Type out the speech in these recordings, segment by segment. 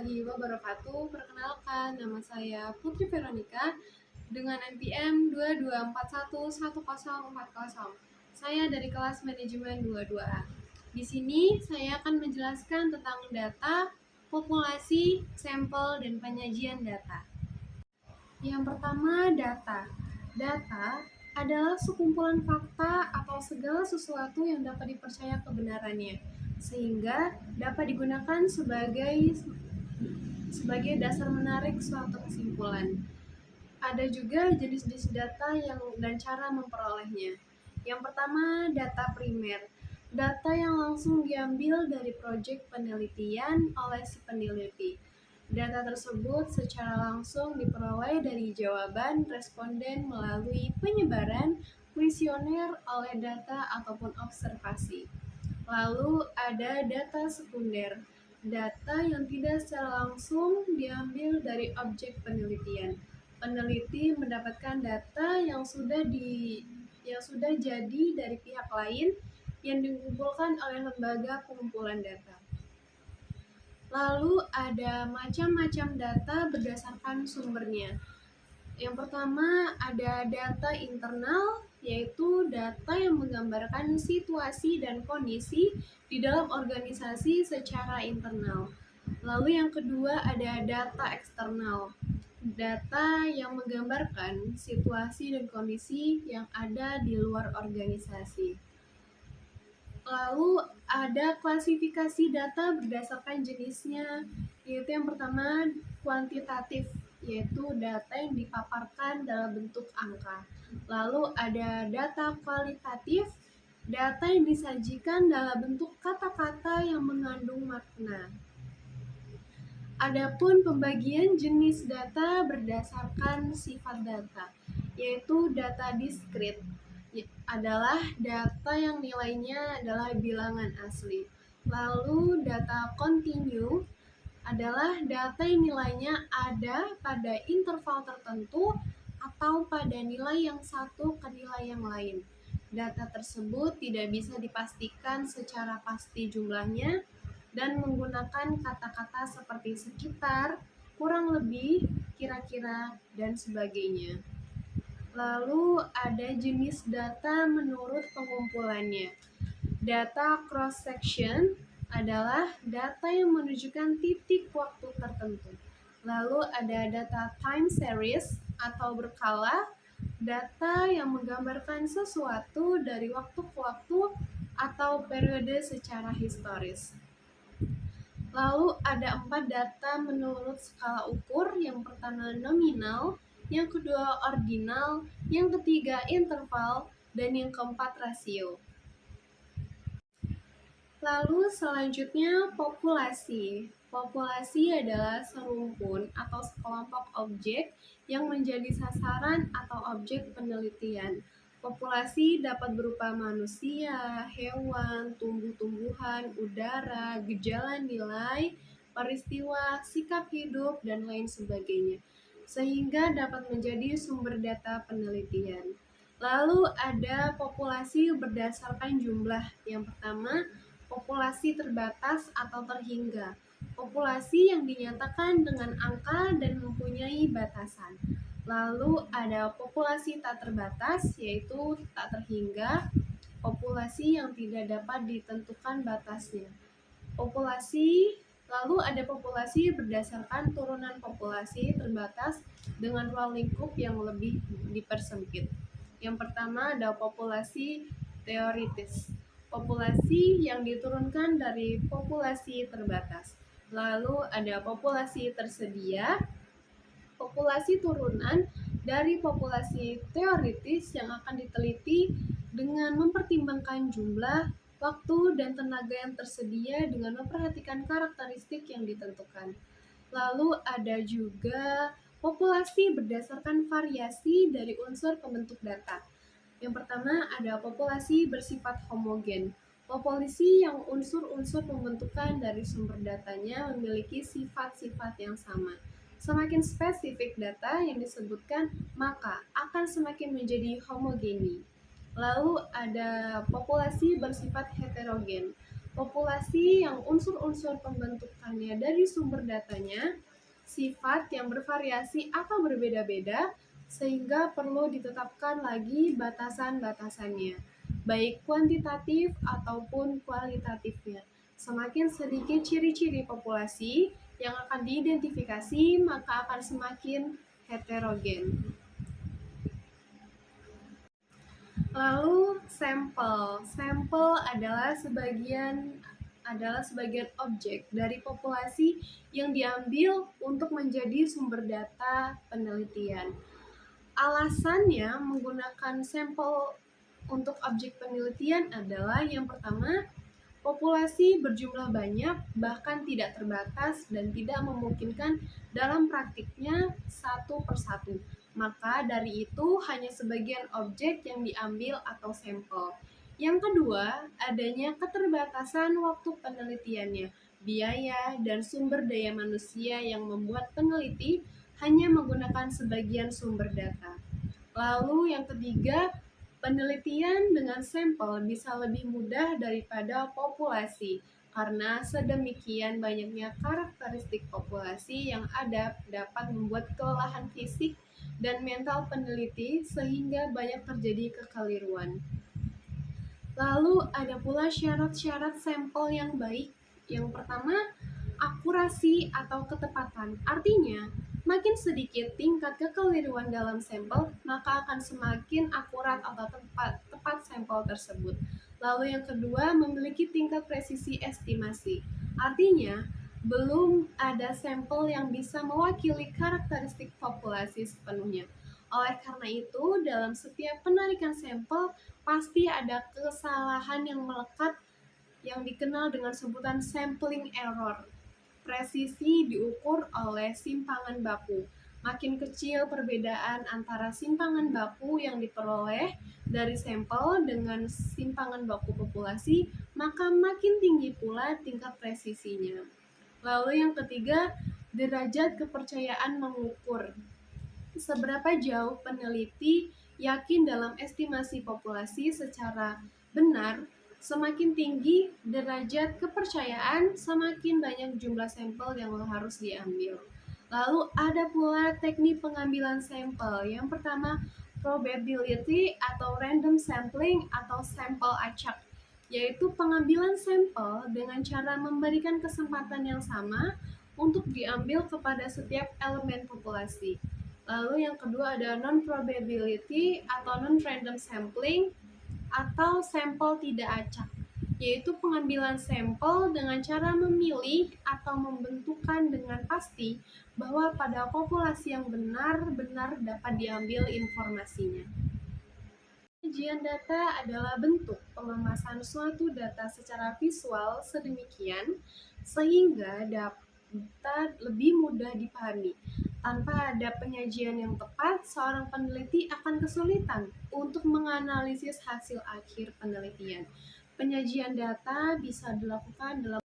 warahmatullahi wabarakatuh. Perkenalkan, nama saya Putri Veronica dengan NPM 22411040. Saya dari kelas manajemen 22A. Di sini saya akan menjelaskan tentang data, populasi, sampel, dan penyajian data. Yang pertama, data. Data adalah sekumpulan fakta atau segala sesuatu yang dapat dipercaya kebenarannya, sehingga dapat digunakan sebagai dasar menarik suatu kesimpulan. Ada juga jenis-jenis data dan cara memperolehnya. Yang pertama, data primer. Data yang langsung diambil dari proyek penelitian oleh si peneliti. Data tersebut secara langsung diperoleh dari jawaban responden melalui penyebaran kuesioner oleh data ataupun observasi. Lalu ada data sekunder. Data yang tidak secara langsung diambil dari objek penelitian. Peneliti mendapatkan data yang sudah jadi dari pihak lain yang dikumpulkan oleh lembaga pengumpulan data. Lalu ada macam-macam data berdasarkan sumbernya. Yang pertama ada data internal, yaitu data yang menggambarkan situasi dan kondisi di dalam organisasi secara internal. Lalu yang kedua ada data eksternal, data yang menggambarkan situasi dan kondisi yang ada di luar organisasi. Lalu ada klasifikasi data berdasarkan jenisnya, yaitu yang pertama kuantitatif, yaitu data yang dipaparkan dalam bentuk angka. Lalu ada data kualitatif, data yang disajikan dalam bentuk kata-kata yang mengandung makna. Adapun pembagian jenis data berdasarkan sifat data, yaitu data diskrit adalah data yang nilainya adalah bilangan asli. Lalu data kontinu adalah data yang nilainya ada pada interval tertentu atau pada nilai yang satu ke nilai yang lain. Data tersebut tidak bisa dipastikan secara pasti jumlahnya dan menggunakan kata-kata seperti sekitar, kurang lebih, kira-kira, dan sebagainya. Lalu ada jenis data menurut pengumpulannya. Data cross-section adalah data yang menunjukkan titik waktu tertentu. Lalu ada data time series atau berkala, data yang menggambarkan sesuatu dari waktu ke waktu atau periode secara historis. Lalu ada 4 data menurut skala ukur, yang pertama nominal, yang kedua ordinal, yang ketiga interval, dan yang keempat rasio. Lalu selanjutnya populasi. Populasi adalah serumpun atau sekelompok objek yang menjadi sasaran atau objek penelitian. Populasi dapat berupa manusia, hewan, tumbuh-tumbuhan, udara, gejala nilai, peristiwa, sikap hidup, dan lain sebagainya, sehingga dapat menjadi sumber data penelitian. Lalu ada populasi berdasarkan jumlah. Yang pertama, populasi terbatas atau terhingga. Populasi yang dinyatakan dengan angka dan mempunyai batasan. Lalu ada populasi tak terbatas, yaitu tak terhingga, populasi yang tidak dapat ditentukan batasnya. Lalu ada populasi berdasarkan turunan populasi terbatas dengan ruang lingkup yang lebih dipersempit. Yang pertama ada populasi teoritis, populasi yang diturunkan dari populasi terbatas. Lalu ada populasi tersedia, populasi turunan dari populasi teoritis yang akan diteliti dengan mempertimbangkan jumlah, waktu, dan tenaga yang tersedia dengan memperhatikan karakteristik yang ditentukan. Lalu ada juga populasi berdasarkan variasi dari unsur pembentuk data. Yang pertama ada populasi bersifat homogen. Populasi yang unsur-unsur pembentukan dari sumber datanya memiliki sifat-sifat yang sama. Semakin spesifik data yang disebutkan, maka akan semakin menjadi homogeni. Lalu ada populasi bersifat heterogen. Populasi yang unsur-unsur pembentukannya dari sumber datanya, sifat yang bervariasi atau berbeda-beda, sehingga perlu ditetapkan lagi batasan-batasannya, baik kuantitatif ataupun kualitatifnya. Semakin sedikit ciri-ciri populasi yang akan diidentifikasi, maka akan semakin heterogen. Lalu sampel. Sampel adalah sebagian objek dari populasi yang diambil untuk menjadi sumber data penelitian. Alasannya menggunakan sampel untuk objek penelitian adalah yang pertama, populasi berjumlah banyak, bahkan tidak terbatas dan tidak memungkinkan dalam praktiknya satu persatu. Maka dari itu hanya sebagian objek yang diambil atau sampel. Yang kedua, adanya keterbatasan waktu penelitiannya, biaya, dan sumber daya manusia yang membuat peneliti hanya menggunakan sebagian sumber data. Lalu yang ketiga, penelitian dengan sampel bisa lebih mudah daripada populasi karena sedemikian banyaknya karakteristik populasi yang ada dapat membuat kelelahan fisik dan mental peneliti sehingga banyak terjadi kekeliruan. Lalu ada pula syarat-syarat sampel yang baik. Yang pertama, akurasi atau ketepatan. Artinya, makin sedikit tingkat kekeliruan dalam sampel, maka akan semakin akurat atau tepat sampel tersebut. Lalu yang kedua, memiliki tingkat presisi estimasi. Artinya, belum ada sampel yang bisa mewakili karakteristik populasi sepenuhnya. Oleh karena itu, dalam setiap penarikan sampel, pasti ada kesalahan yang melekat yang dikenal dengan sebutan sampling error. Presisi diukur oleh simpangan baku. Makin kecil perbedaan antara simpangan baku yang diperoleh dari sampel dengan simpangan baku populasi, maka makin tinggi pula tingkat presisinya. Lalu yang ketiga, derajat kepercayaan mengukur. Seberapa jauh peneliti yakin dalam estimasi populasi secara benar, semakin tinggi derajat kepercayaan, semakin banyak jumlah sampel yang harus diambil. Lalu ada pula teknik pengambilan sampel. Yang pertama, probability atau random sampling atau sampel acak, yaitu pengambilan sampel dengan cara memberikan kesempatan yang sama untuk diambil kepada setiap elemen populasi. Lalu yang kedua ada non-probability atau non-random sampling atau sampel tidak acak, yaitu pengambilan sampel dengan cara memilih atau membentukkan dengan pasti bahwa pada populasi yang benar-benar dapat diambil informasinya. Penyajian data adalah bentuk pengemasan suatu data secara visual sedemikian sehingga dapat lebih mudah dipahami. Tanpa ada penyajian yang tepat, seorang peneliti akan kesulitan untuk menganalisis hasil akhir penelitian. Penyajian data bisa dilakukan dalam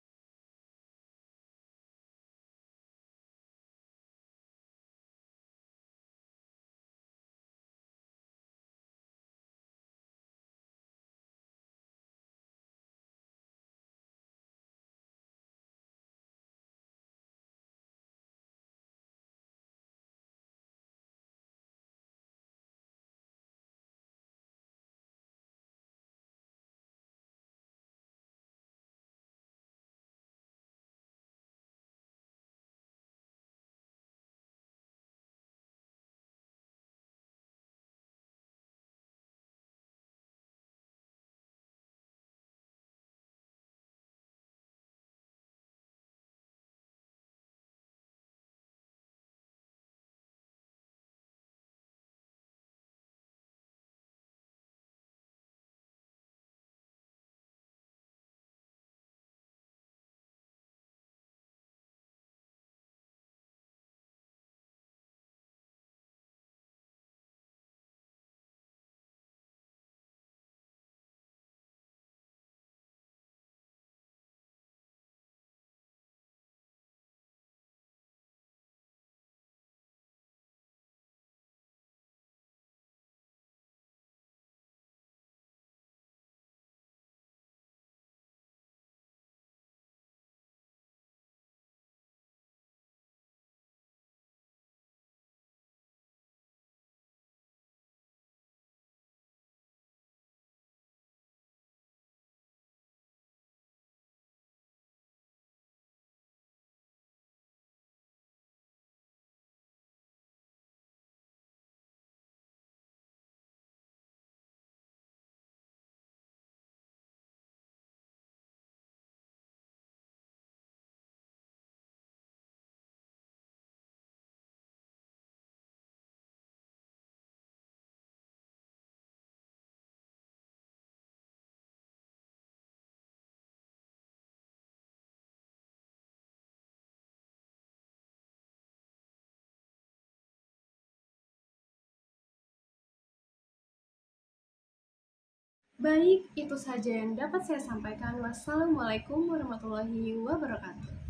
Baik, itu saja yang dapat saya sampaikan. Wassalamualaikum warahmatullahi wabarakatuh.